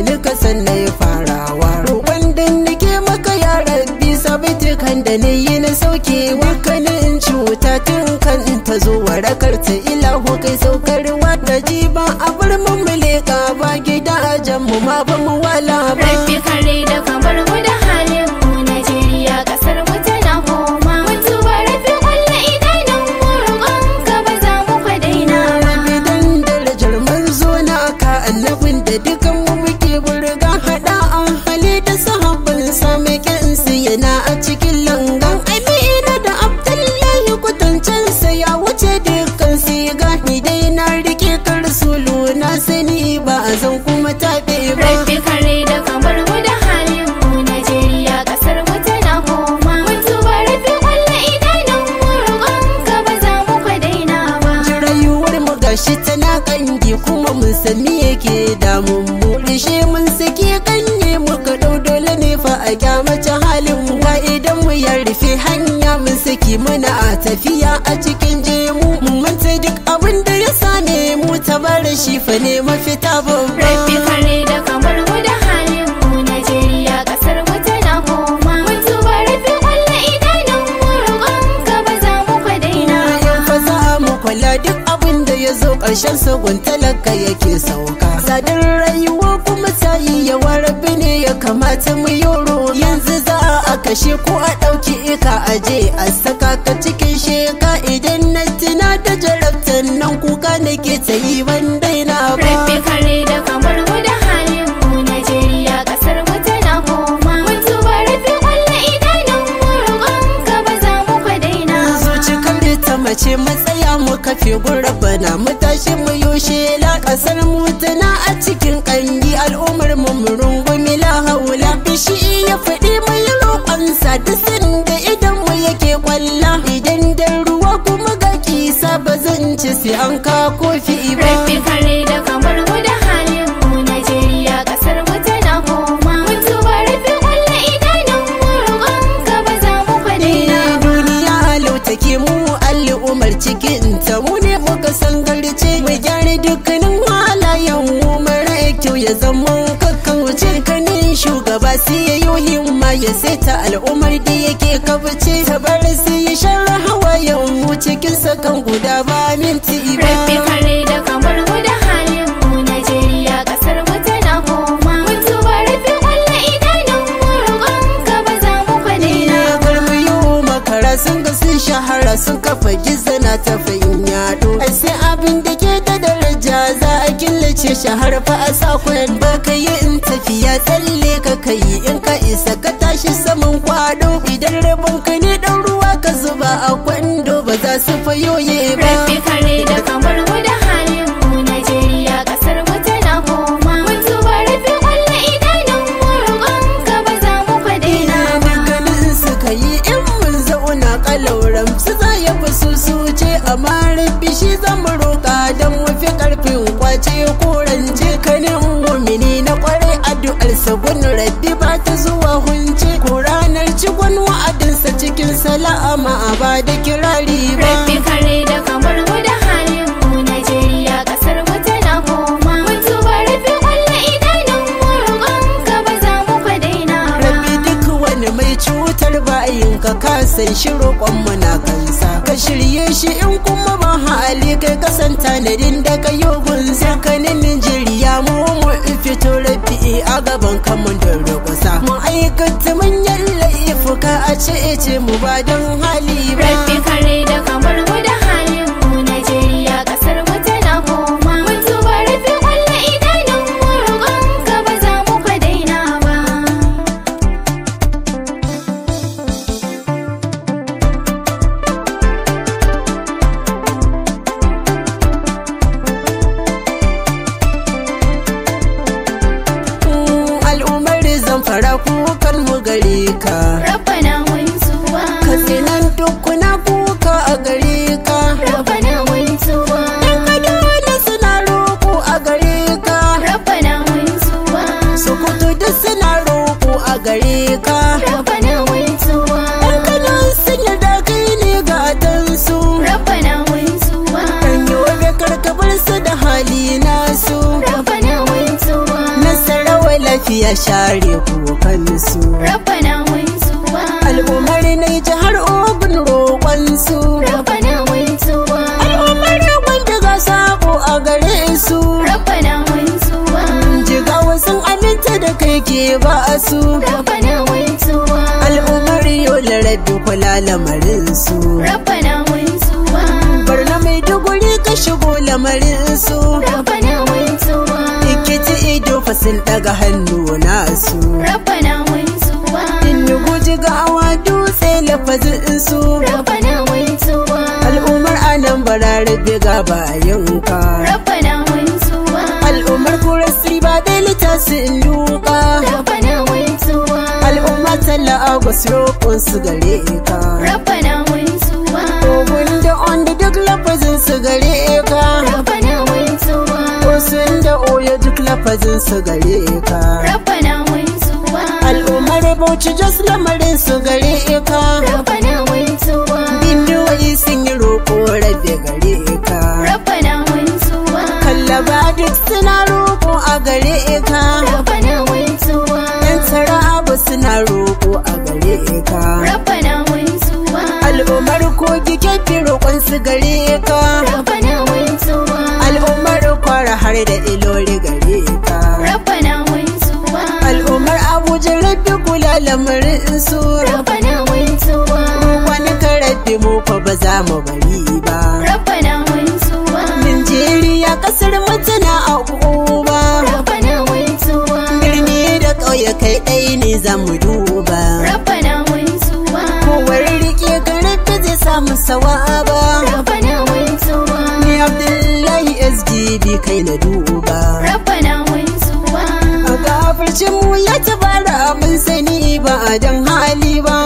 ni ka san na yi farawa. Roƙon da nake maka ya rabbi sabiti kan da na yi na sauke dukkanin cuta tun kan ta zo warakar ta ilahu kai saukarwa da jiba a bar mu leƙa ba gida ajan mu ma ba mu wala ba. Rabbi kare da kamar mu da halin mu Najeriya kasar mu tana koma. Mutuwa rabbi kulla idanun mu roƙon ka ba za mu kwadaina ba. Gidan darajar manzo na ka annabin da dukan mu muke burga hada an hali da sahabban same kansu yana a cikin langan Amina da Abdullahi kwatancen sa ya wuce dukkan siga ni dai na rike ka rasulu na sani ba zan kuma tabe ba. Rabbi kare da kamar mu da halin mu Najeriya kasar mu tana koma. Mutuwa rabbi kulla idanun mu roƙon ka ba za mu kwadaina ba. Rayuwar mu gashi tana kangi kuma mun san me yake damun mu rishe mun sake kanye muka dau dole ne fa a kyamace halin mu idan mu ya rufe hanya mun saki muna a tafiya a cikin jemu mun manta duk abin da ya same mu ta bar shi fa ne mafita babba. Rabbi kare da kamar mu da halin mu Najeriya kasar mu tana koma. Mutuwa rabbi kulla idanun mu roƙon ka ba za mu kwadaina ba. Yau fa za mu kula duk abin da ya zo ƙarshen sagun talaka yake sauka. Sadar rayuwa kuma ta yi yawa rabbi ne ya kamata mu yoro. Yanzu za a kashe ko a ɗauki ika aje a saka ka cikin sheka idan na tuna da jarabtan nan kuka nake ta yi ban daina ba. Rabbi kare da kamar mu da halin mu Najeriya kasar mu tana koma. Mutuwa rabbi kulla idanun mu roƙon ka ba za mu kwadaina ba. Zuci kare ta mace matsaya mu kafe gurabana mu tashi mu yoshe la kasar mu tana a cikin kangi al'ummar mu mu rungumi la haula bishi ya faɗi mai roƙonsa da sanda idan mu yake kwalla idan dan ruwa kuma ga kisa ba zan ci sai an ka kofi ba. Rabbi kare da kamar mu da halin mu Najeriya kasar mu tana koma. Mutuwa rabbi kulla idanun mu roƙon ka ba za mu kwadaina ba. Duniya lau take mu al'ummar cikin ta mu ne muka san garce mu gyara dukkanin halayen mu mara kyau ya zama kakkauce kanin shugaba sai ya yi himma ya saita al'ummar da yake kabace ta bar sai ya share hawayen mu cikin sakan guda ba minti ba. Rabbi kare da kamar mu da halin mu Najeriya kasar mu tana koma. Mutuwa rabbi kulla idanun mu roƙon ka ba za mu kwadaina ba. Garmiyo makara sun ga sun shahara sun kafa gizana ta fahim yado ai sai abin da ke da daraja za a killace shahar fa a sakon ba ka yi in tafiya tsalle ka kai in ka isa ka tashi saman kwado idan rabon ka ne dan ruwa ka zuba a kwando ba za su fayoye ba. Rabbi kare da kamar mu da halin mu Najeriya kasar mu tana koma. Mutuwa rabbi kulla idanun mu roƙon ka ba za mu kwadaina ba. Dukkanin suka yi in mun zauna kalauran su za ya fi su ce amma rabbi shi zamu roƙa don mu fi ƙarfin kwace korance kanin mumini na kwarai addu'ar sabon rabbi ba ta zuwa hunce ko ranar cikon wa'adinsa cikin salama a ba da kirari ba. Rabbi kare da kamar mu da halin mu Najeriya kasar mu tana koma. Mutuwa rabbi kulla idanun mu roƙon ka ba za mu kwadaina ba. Rabbi duk wani mai cutar bayin ka san shi roƙon mu na kansa ka shirye shi in kuma ba hali kai kasan tanadin da ka yi gunsa kanin Najeriya mu fito rabbi a gaban kamun da roƙosa mu aikata manyan laifuka a ce mu ba don hali ba. Rabbi kare da kamar mu da halin mu Najeriya kasar mu tana koma. Mutuwa rabbi kulla idanun mu roƙon ka ba za mu kwadaina ba. Al'ummar Zamfara kukan mu gare ka Rabbana mun tuba. Katsinan dukkuna kuka a gare ka Rabbana mun tuba. Kaduna suna roƙo a gare ka Rabbana mun tuba. Sokoto duk suna roƙo a gare ka Rabbana mun tuba. Kano sun yarda kai ne gatansu Rabbana mun tuba. Yobe karkabar su da hali nasu Rabbana mun tuba. Nasarawa lafiya share kukansu. Rabbana mun tuba. Al'ummar na jihar Ogun roƙonsu. Rabbana mun tuba. Al'ummar wanda ga sabo a gare su. Rabbana mun tuba. Jigawa sun aminta da kai ke ba su. Rabbana mun tuba. Al'ummar Yola Rabbi kula lamarin su. Rabbana mun tuba. Barna Maiduguri ka shigo lamarin su. Rabbana mun tuba. Ikiti ido fa sun daga hannu nasu. Rabbana mun tuba. In guji gawa dutse lafazin su. Rabbana mun tuba. Al'ummar Anambra Rabbi ga bayanka. Rabbana mun tuba. Al'ummar Kurasri ba delita sun duka. Rabbana mun tuba. Al'ummar Talla Agwas roƙon su gare ka. Rabbana mun tuba. Ogun da Ondo duk lafazin su gare ka. Rabbana mun tuba. Osun da Oyo duk lafazin su gare ka. Rabbana mun tuba. Al'ummar Bauchi Jos lamarin su gare ka. Rabbana mun tuba. Bindiyoyi sun yi roƙo Rabbi gare ka. Rabbana mun tuba. Kallaba duk suna roƙo a gare ka. Rabbana mun tuba. Yan Taraba suna roƙo a gare ka. Rabbana mun tuba. Al'ummar Kogi Kebbi roƙon su gare ka. Rabbana mun tuba. Al'ummar Kwara har da Ilori gare ka. Rabbana mun tuba. Al'ummar Abuja Rabbi kula lamarin su. Rabbana mun tuba. Wani karabbi mu fa ba za mu bari ba. Rabbana mun tuba. Najeriya kasar mu tana a uba. Rabbana mun tuba. Birni da ƙauye kai ɗai ne za mu duba. Rabbana mun tuba. Kowar rike karabbi zai samu sawaba. Rabbana mun tuba. Ni Abdullahi SGB kai na duba. Rabbana mun tuba. A gafarcin mu ya tabara mun sani ba don hali ba.